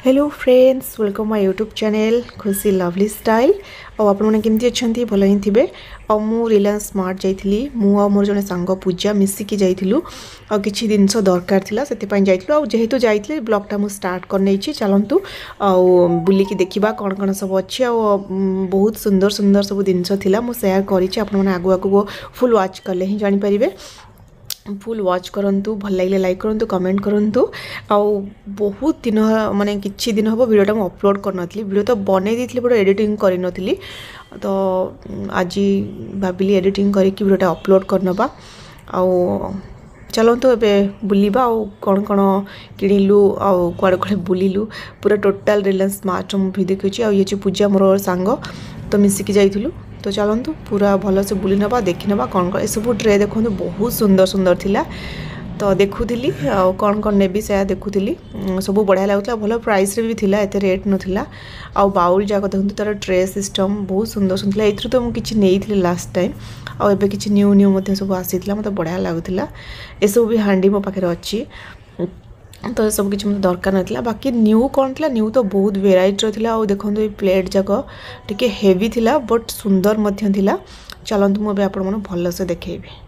Hello friends welcome my YouTube channel खुशी lovely style और आपण मैंने केमती अच्छा भल ही थे आ मु रिलायंस स्मार्ट जाइली मु मोर जने सांग पूजा मिसिकी जाइलु आ किछि जिनस दरकार थिला सेति पई जाइलु आ जेहेतु जाइतले ब्लॉगटा मु स्टार्ट करने चलतु आ बुलिकी देखिबा कोन कोन सब अच्छी आ बहुत सुंदर सुंदर सब जिनस थिला मु शेयर करिछि आपण माने आगु आगु फुल वॉच करले ही जानि परिबे फुल वॉच करंतु भल लगे लाइक करंतु कमेंट करंतु आउ बहुत दिन माने किछि दिन हम वीडियोटा मु अपलोड करनथली वीडियो तो बनै दिथली बट एडिटिंग करिनथली तो आज भाबिली एडिटिंग करके वीडियोटा अपलोड करनबा आउ चलतु एबे बुलिबा आउ कोन कोन किनिलु आउ कुआडे कुआडे बुलिलु पूरा टोटल रिलायंस स्मार्ट मु भी देखिछि आउ ये छि पूजा मोर सांग तो मिसिकी जाइथिलु तो चलतु पूरा भल से बुली नबा देखि नबा कौन कौन सब ट्रे देखो बहुत सुंदर सुंदर थिला तो देखुली कौन कौन नेबी से देखुली सब बढ़िया लगुला भल प्राइस रे भी थिला एते रेट नथिला आ बाउल जाक देखु तार ट्रे सिस्टम बहुत सुंदर सुंदर एथरु तो मुझे किछि नेइथिले लास्ट टाइम आ एबे किछि न्यू न्यू मध्ये सब आसीथिला मते बढ़िया लगुला ए सब भी हांडी मो पाखे अछि तो सब किसी मतलब दरकार नाला बाकी न्यू कौन थी न्यू तो बहुत वेराइटी रहा और देखो ये प्लेट जाक टिके हेवी थिला बट सुंदर मध्य थिला चलतु मुझे आपण मन भल से देखेबी।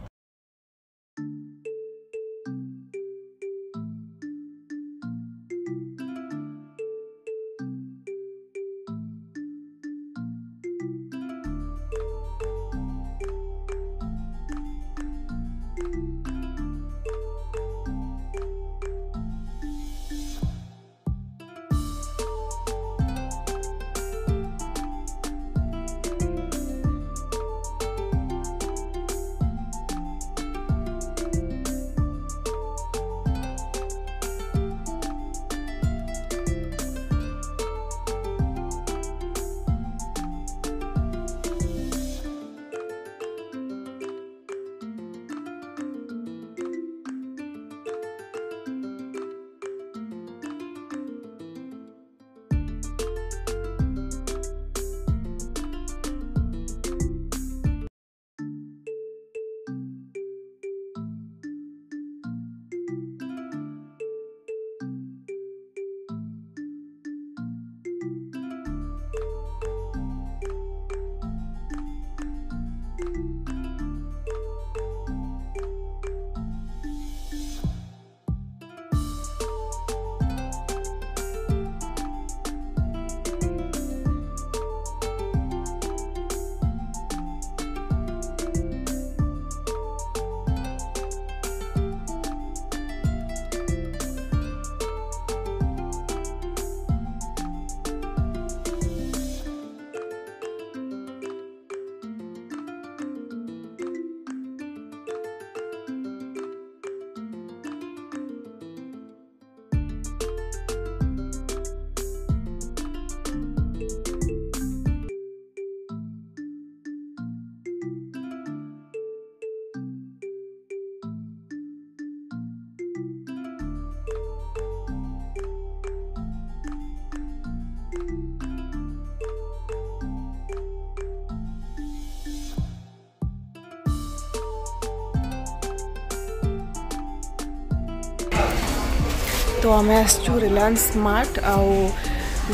तो आम आसचु रिलायंस स्मार्ट आउ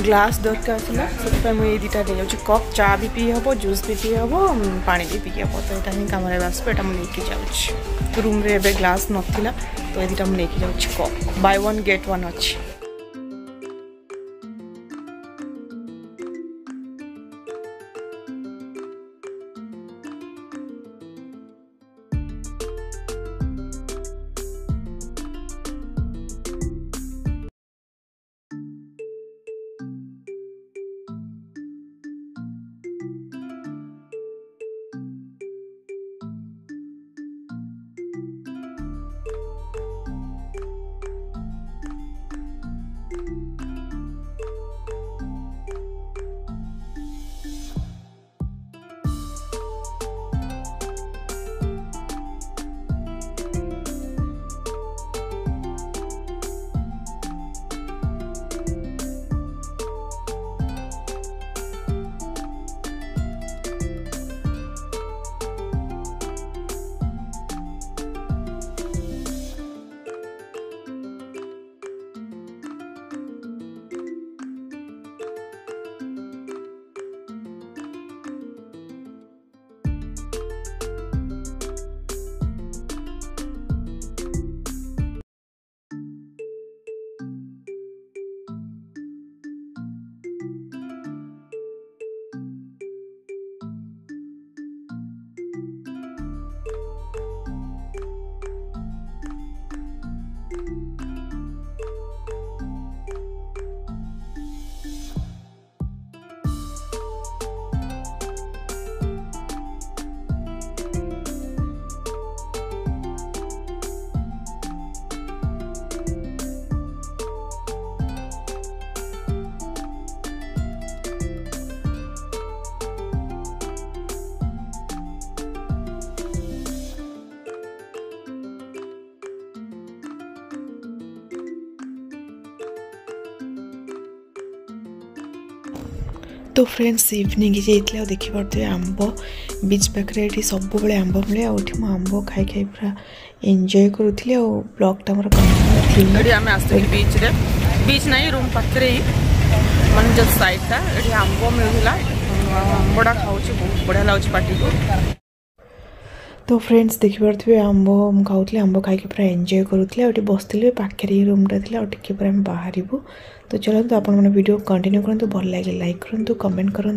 ग्लास दरकार था से मुझे दुटा नहीं जाऊँ कप चा भी पी हम जूस भी पी हम पानी भी पी हम तो यहाँ ही कम आसो यहाँ मुझे जाऊँ रूम रे एबे ग्लास नथिला तो ये दुटा मुझे जाऊँ cup by one get one अच्छी। तो फ्रेंड्स इवनिंग जाइए देखिपे आंब बीच पाखे ये सब बड़े आंब मिले आठ आंब खाई खाई पूरा एंजॉय करूली ब्लॉगटा मोर कंटिन्यू बीच रे बीच नहीं रूम पाखे ही मन जो साइडटा ये आंब मिलूला आंबटा खाऊँ बहुत बढ़िया लगे पार्टी को। तो फ्रेंड्स देखिपे आंब खाऊली आंब खाई पूरा एंजॉय करूली बसती पाखे रूमटा थी पूरा बाहर। तो चलते आपण मैंने वीडियो कंटिन्यू करूँ भल लगे लाइक करूँ कमेंट करूँ।